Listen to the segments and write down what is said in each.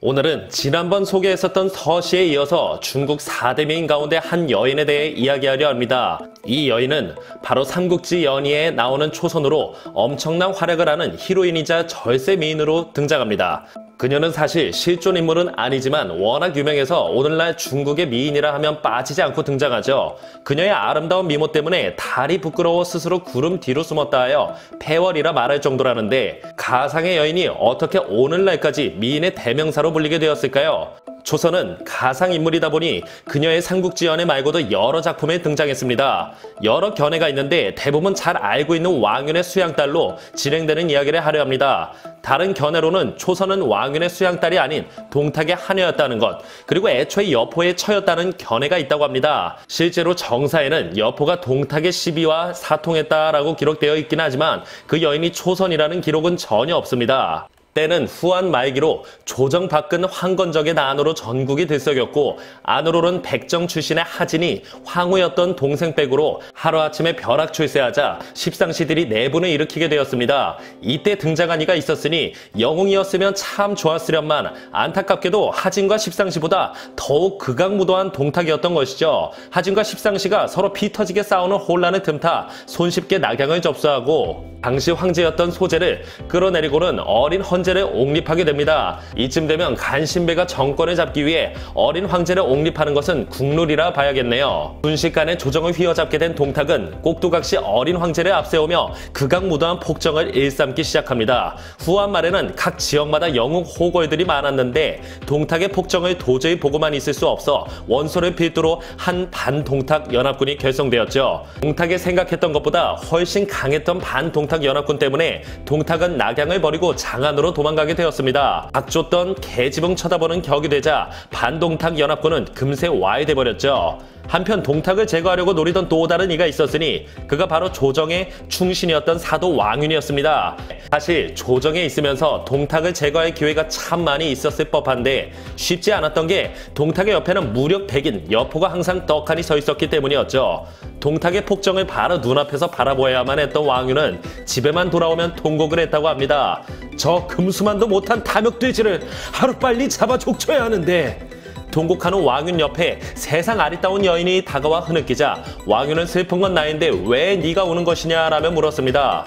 오늘은 지난번 소개했었던 서시에 이어서 중국 4대 미인 가운데 한 여인에 대해 이야기하려 합니다. 이 여인은 바로 삼국지 연의에 나오는 초선으로 엄청난 활약을 하는 히로인이자 절세 미인으로 등장합니다. 그녀는 사실 실존 인물은 아니지만 워낙 유명해서 오늘날 중국의 미인이라 하면 빠지지 않고 등장하죠. 그녀의 아름다운 미모 때문에 달이 부끄러워 스스로 구름 뒤로 숨었다 하여 폐월이라 말할 정도라는데, 가상의 여인이 어떻게 오늘날까지 미인의 대명사로 불리게 되었을까요? 초선은 가상인물이다 보니 그녀의 삼국지 연의 말고도 여러 작품에 등장했습니다. 여러 견해가 있는데 대부분 잘 알고 있는 왕윤의 수양딸로 진행되는 이야기를 하려 합니다. 다른 견해로는 초선은 왕윤의 수양딸이 아닌 동탁의 하녀였다는 것, 그리고 애초에 여포의 처였다는 견해가 있다고 합니다. 실제로 정사에는 여포가 동탁의 시비와 사통했다라고 기록되어 있긴 하지만 그 여인이 초선이라는 기록은 전혀 없습니다. 때는 후한 말기로 조정 바꾼 황건적의 난으로 전국이 들썩였고, 안으로는 백정 출신의 하진이 황후였던 동생 백으로 하루아침에 벼락 출세하자 십상시들이 내분을 일으키게 되었습니다. 이때 등장한 이가 있었으니 영웅이었으면 참 좋았으련만 안타깝게도 하진과 십상시보다 더욱 극악무도한 동탁이었던 것이죠. 하진과 십상시가 서로 피 터지게 싸우는 혼란을 틈타 손쉽게 낙양을 접수하고 당시 황제였던 소재를 끌어내리고는 어린 헌제를 옹립하게 됩니다. 이쯤 되면 간신배가 정권을 잡기 위해 어린 황제를 옹립하는 것은 국룰이라 봐야겠네요. 순식간에 조정을 휘어잡게 된 동탁은 꼭두각시 어린 황제를 앞세우며 극악무도한 폭정을 일삼기 시작합니다. 후한 말에는 각 지역마다 영웅 호걸들이 많았는데 동탁의 폭정을 도저히 보고만 있을 수 없어 원소를 필두로 한 반동탁 연합군이 결성되었죠. 동탁이 생각했던 것보다 훨씬 강했던 반동탁 연합군 때문에 동탁은 낙양을 버리고 장안으로 도망가게 되었습니다. 박줬던 개지붕 쳐다보는 격이 되자 반동탁 연합군은 금세 와해돼버렸죠. 한편 동탁을 제거하려고 노리던 또 다른 이가 있었으니 그가 바로 조정의 충신이었던 사도 왕윤이었습니다. 사실 조정에 있으면서 동탁을 제거할 기회가 참 많이 있었을 법한데 쉽지 않았던 게 동탁의 옆에는 무력 백인 여포가 항상 떡하니 서 있었기 때문이었죠. 동탁의 폭정을 바로 눈앞에서 바라보아야만 했던 왕윤은 집에만 돌아오면 통곡을 했다고 합니다. 저 금수만도 못한 탐욕돼지를 하루빨리 잡아 족쳐야 하는데. 통곡하는 왕윤 옆에 세상 아리따운 여인이 다가와 흐느끼자 왕윤은 슬픈 건 나인데 왜 네가 우는 것이냐라며 물었습니다.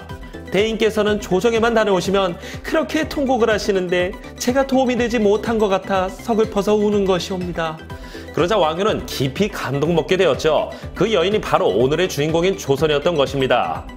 대인께서는 조정에만 다녀오시면 그렇게 통곡을 하시는데 제가 도움이 되지 못한 것 같아 서글퍼서 우는 것이옵니다. 그러자 왕윤은 깊이 감동먹게 되었죠. 그 여인이 바로 오늘의 주인공인 조선이었던 것입니다.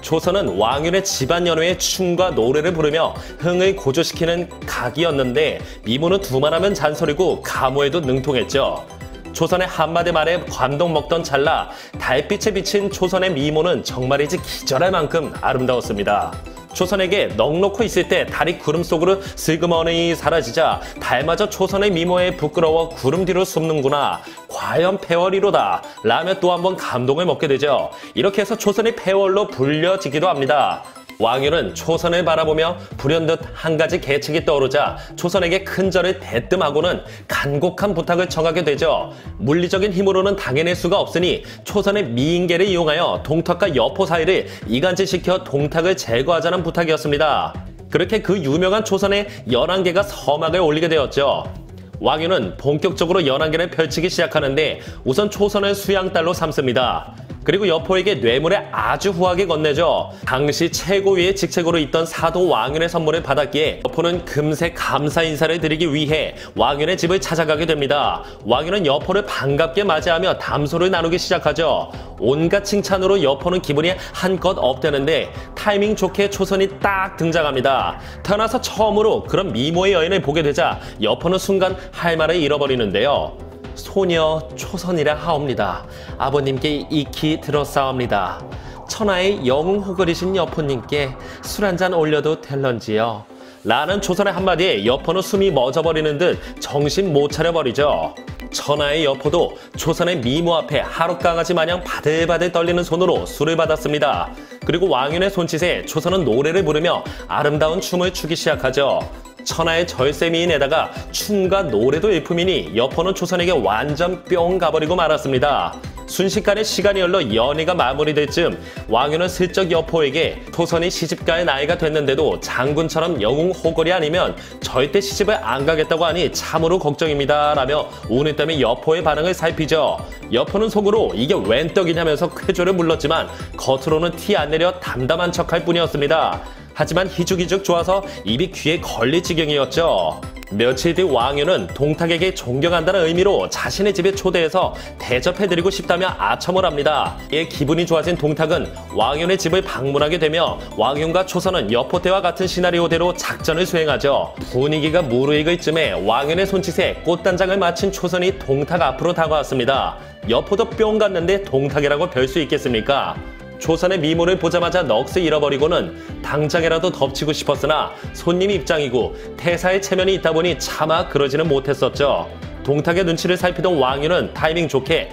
조선은 왕윤의 집안 연회에 춤과 노래를 부르며 흥을 고조시키는 각이었는데 미모는 두말하면 잔소리고 가모에도 능통했죠. 조선의 한마디 말에 감동먹던 찰나 달빛에 비친 조선의 미모는 정말이지 기절할 만큼 아름다웠습니다. 조선에게 넋놓고 있을 때 달이 구름 속으로 슬그머니 사라지자 달마저 조선의 미모에 부끄러워 구름 뒤로 숨는구나. 과연 폐월이로다. 라며 또 한 번 감동을 먹게 되죠. 이렇게 해서 조선이 폐월로 불려지기도 합니다. 왕윤은 초선을 바라보며 불현듯 한 가지 계책이 떠오르자 조선에게 큰절을 대뜸하고는 간곡한 부탁을 청하게 되죠. 물리적인 힘으로는 당해낼 수가 없으니 초선의 미인계를 이용하여 동탁과 여포 사이를 이간질시켜 동탁을 제거하자는 부탁이었습니다. 그렇게 그 유명한 초선의 11개가 서막을 올리게 되었죠. 왕윤은 본격적으로 11개를 펼치기 시작하는데 우선 초선을 수양딸로 삼습니다. 그리고 여포에게 뇌물을 아주 후하게 건네죠. 당시 최고위의 직책으로 있던 사도 왕윤의 선물을 받았기에 여포는 금세 감사 인사를 드리기 위해 왕윤의 집을 찾아가게 됩니다. 왕윤은 여포를 반갑게 맞이하며 담소를 나누기 시작하죠. 온갖 칭찬으로 여포는 기분이 한껏 업되는데 타이밍 좋게 초선이 딱 등장합니다. 태어나서 처음으로 그런 미모의 여인을 보게 되자 여포는 순간 할 말을 잃어버리는데요. 소녀 초선이라 하옵니다. 아버님께 익히 들었사옵니다. 천하의 영웅 호걸이신 여포님께 술 한잔 올려도 될런지요. 라는 초선의 한마디에 여포는 숨이 멎어버리는 듯 정신 못 차려버리죠. 천하의 여포도 초선의 미모 앞에 하룻강아지 마냥 바들바들 떨리는 손으로 술을 받았습니다. 그리고 왕윤의 손짓에 초선은 노래를 부르며 아름다운 춤을 추기 시작하죠. 천하의 절세미인에다가 춤과 노래도 일품이니 여포는 초선에게 완전 뿅 가버리고 말았습니다. 순식간에 시간이 흘러 연희가 마무리될 즈음 왕유는 슬쩍 여포에게 초선이 시집갈 나이가 됐는데도 장군처럼 영웅 호걸이 아니면 절대 시집을 안 가겠다고 하니 참으로 걱정입니다 라며 우는 땀에 여포의 반응을 살피죠. 여포는 속으로 이게 웬 떡이냐면서 쾌조를 물렀지만 겉으로는 티 안 내려 담담한 척할 뿐이었습니다. 하지만 희죽희죽 좋아서 입이 귀에 걸릴 지경이었죠. 며칠 뒤 왕유는 동탁에게 존경한다는 의미로 자신의 집에 초대해서 대접해드리고 싶다며 아첨을 합니다. 이에 기분이 좋아진 동탁은 왕윤의 집을 방문하게 되며 왕윤과 초선은 여포 때와 같은 시나리오대로 작전을 수행하죠. 분위기가 무르익을 쯤에 왕윤의 손짓에 꽃단장을 마친 초선이 동탁 앞으로 다가왔습니다. 여포도 뿅 갔는데 동탁이라고 별 수 있겠습니까? 초선의 미모를 보자마자 넋을 잃어버리고는 당장이라도 덮치고 싶었으나 손님 입장이고 태사의 체면이 있다 보니 차마 그러지는 못했었죠. 동탁의 눈치를 살피던 왕유는 타이밍 좋게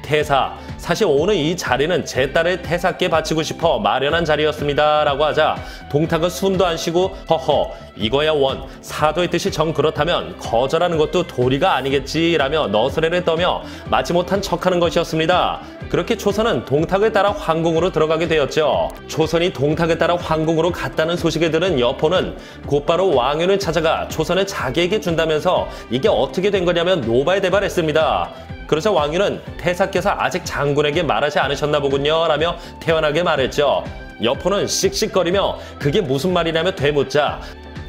태사, 사실 오늘 이 자리는 제 딸을 태사께 바치고 싶어 마련한 자리였습니다 라고 하자 동탁은 숨도 안 쉬고 허허 이거야 원 사도의 뜻이 정 그렇다면 거절하는 것도 도리가 아니겠지 라며 너스레를 떠며 마치 못한 척하는 것이었습니다. 그렇게 초선은 동탁을 따라 황궁으로 들어가게 되었죠. 초선이 동탁을 따라 황궁으로 갔다는 소식을 들은 여포는 곧바로 왕윤을 찾아가 초선을 자기에게 준다면서 이게 어떻게 된 거냐면 노발대발했습니다. 그러자 왕윤은 태사께서 아직 장군에게 말하지 않으셨나 보군요 라며 태연하게 말했죠. 여포는 씩씩거리며 그게 무슨 말이냐며 되묻자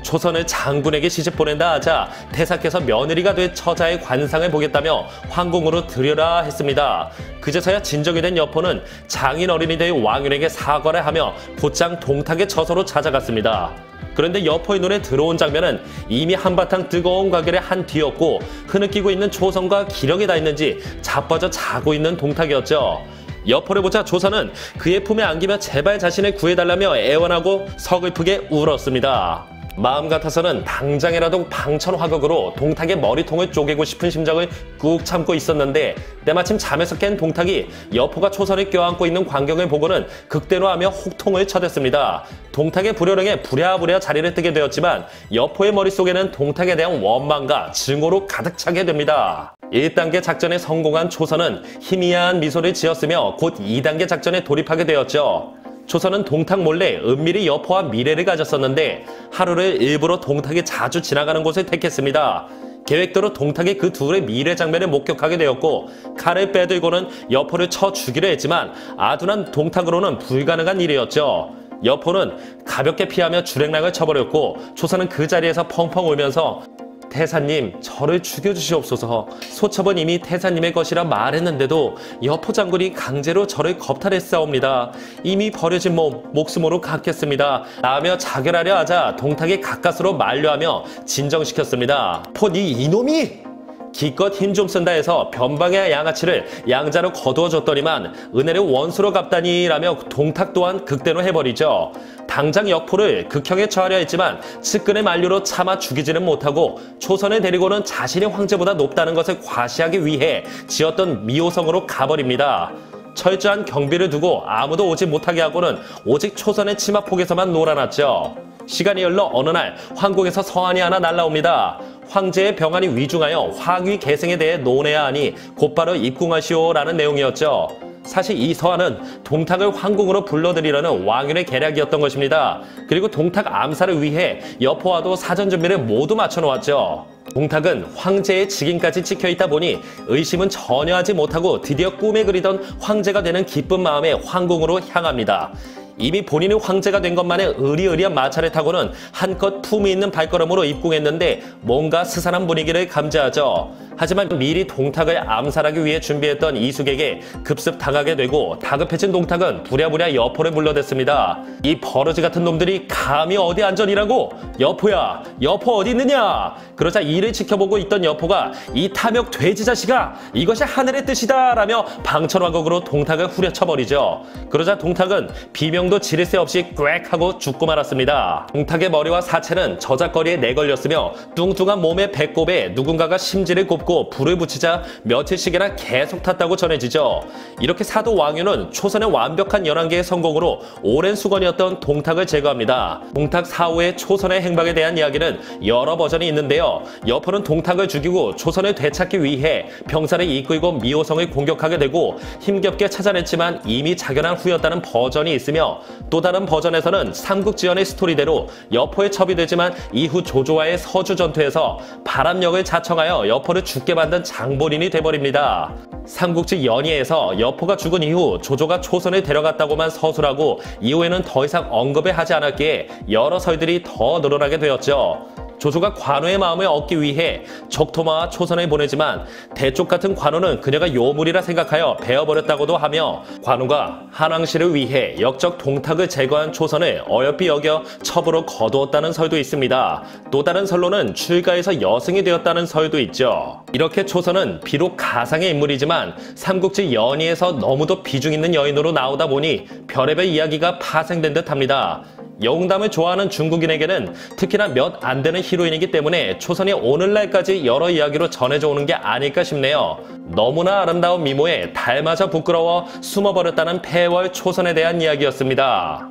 초선을 장군에게 시집 보낸다 하자 태사께서 며느리가 될 처자의 관상을 보겠다며 황궁으로 들여라 했습니다. 그제서야 진정이 된 여포는 장인 어린이 될 왕윤에게 사과를 하며 곧장 동탁의 처소로 찾아갔습니다. 그런데 여포의 눈에 들어온 장면은 이미 한바탕 뜨거운 과결의 한 뒤였고 흐느끼고 있는 초선과 기력이 닿았는지 자빠져 자고 있는 동탁이었죠. 여포를 보자 초선은 그의 품에 안기며 제발 자신을 구해달라며 애원하고 서글프게 울었습니다. 마음 같아서는 당장이라도 방천화극으로 동탁의 머리통을 쪼개고 싶은 심정을 꾹 참고 있었는데 때마침 잠에서 깬 동탁이 여포가 초선을 껴안고 있는 광경을 보고는 극대노하며 혹통을 쳐댔습니다. 동탁의 불효령에 부랴부랴 자리를 뜨게 되었지만 여포의 머릿속에는 동탁에 대한 원망과 증오로 가득 차게 됩니다. 1단계 작전에 성공한 초선은 희미한 미소를 지었으며 곧 2단계 작전에 돌입하게 되었죠. 초선은 동탁 몰래 은밀히 여포와 미래를 가졌었는데 하루를 일부러 동탁이 자주 지나가는 곳을 택했습니다. 계획대로 동탁이 그 둘의 미래 장면을 목격하게 되었고 칼을 빼들고는 여포를 쳐 죽이려 했지만 아둔한 동탁으로는 불가능한 일이었죠. 여포는 가볍게 피하며 주랭랑을 쳐버렸고 초선은 그 자리에서 펑펑 울면서 태사님, 저를 죽여주시옵소서. 소첩은 이미 태사님의 것이라 말했는데도 여포 장군이 강제로 저를 겁탈했사옵니다. 이미 버려진 목숨으로 갚겠습니다. 라며 자결하려 하자 동탁이 가까스로 만류하며 진정시켰습니다. 이 이놈이! 기껏 힘 좀 쓴다 해서 변방의 양아치를 양자로 거두어줬더니만 은혜를 원수로 갚다니 라며 동탁 또한 극대노 해버리죠. 당장 여포를 극형에 처하려 했지만 측근의 만류로 차마 죽이지는 못하고 초선을 데리고는 자신이 황제보다 높다는 것을 과시하기 위해 지었던 미호성으로 가버립니다. 철저한 경비를 두고 아무도 오지 못하게 하고는 오직 초선의 치마폭에서만 놀아놨죠. 시간이 흘러 어느 날 황궁에서 서한이 하나 날라옵니다. 황제의 병안이 위중하여 황위 계승에 대해 논해야 하니 곧바로 입궁하시오라는 내용이었죠. 사실 이 서한은 동탁을 황궁으로 불러들이려는 왕윤의 계략이었던 것입니다. 그리고 동탁 암살을 위해 여포와도 사전 준비를 모두 맞춰놓았죠. 동탁은 황제의 직인까지 찍혀있다 보니 의심은 전혀 하지 못하고 드디어 꿈에 그리던 황제가 되는 기쁜 마음에 황궁으로 향합니다. 이미 본인이 황제가 된 것만에 의리의리한 마차를 타고는 한껏 품위 있는 발걸음으로 입궁했는데 뭔가 스산한 분위기를 감지하죠. 하지만 미리 동탁을 암살하기 위해 준비했던 이숙에게 급습당하게 되고 다급해진 동탁은 부랴부랴 여포를 불러댔습니다. 이 버러지 같은 놈들이 감히 어디 안전이라고? 여포야, 여포 어디 있느냐? 그러자 이를 지켜보고 있던 여포가 이 탐욕 돼지 자식아, 이것이 하늘의 뜻이다 라며 방천왕국으로 동탁을 후려쳐버리죠. 그러자 동탁은 비명도 지를 새 없이 꽥 하고 죽고 말았습니다. 동탁의 머리와 사체는 저작거리에 내걸렸으며 뚱뚱한 몸의 배꼽에 누군가가 심지를 곱고 먹고 불을 붙이자 며칠씩이나 계속 탔다고 전해지죠. 이렇게 사도 왕유는 초선의 완벽한 11개의 성공으로 오랜 수건이었던 동탁을 제거합니다. 동탁 사후의 초선의 행방에 대한 이야기는 여러 버전이 있는데요. 여포는 동탁을 죽이고 초선을 되찾기 위해 병사를 이끌고 미호성을 공격하게 되고 힘겹게 찾아냈지만 이미 자결한 후였다는 버전이 있으며, 또 다른 버전에서는 삼국지연의 스토리대로 여포에 첩이 되지만 이후 조조와의 서주 전투에서 바람역을 자청하여 여포를 죽게 만든 장본인이 돼버립니다. 삼국지 연의에서 여포가 죽은 이후 조조가 초선을 데려갔다고만 서술하고 이후에는 더 이상 언급을 하지 않았기에 여러 설들이 더 늘어나게 되었죠. 조조가 관우의 마음을 얻기 위해 적토마와 초선을 보내지만 대쪽 같은 관우는 그녀가 요물이라 생각하여 베어버렸다고도 하며, 관우가 한왕씨를 위해 역적 동탁을 제거한 초선을 어여삐 여겨 첩으로 거두었다는 설도 있습니다. 또 다른 설로는 출가에서 여승이 되었다는 설도 있죠. 이렇게 초선은 비록 가상의 인물이지만 삼국지 연의에서 너무도 비중 있는 여인으로 나오다 보니 별의별 이야기가 파생된 듯합니다. 영웅담을 좋아하는 중국인에게는 특히나 몇 안 되는 히로인이기 때문에 초선이 오늘날까지 여러 이야기로 전해져 오는 게 아닐까 싶네요. 너무나 아름다운 미모에 달마저 부끄러워 숨어버렸다는 폐월 초선에 대한 이야기였습니다.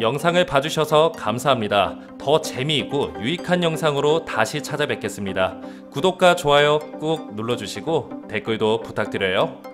영상을 봐주셔서 감사합니다. 더 재미있고 유익한 영상으로 다시 찾아뵙겠습니다. 구독과 좋아요 꾹 눌러주시고 댓글도 부탁드려요.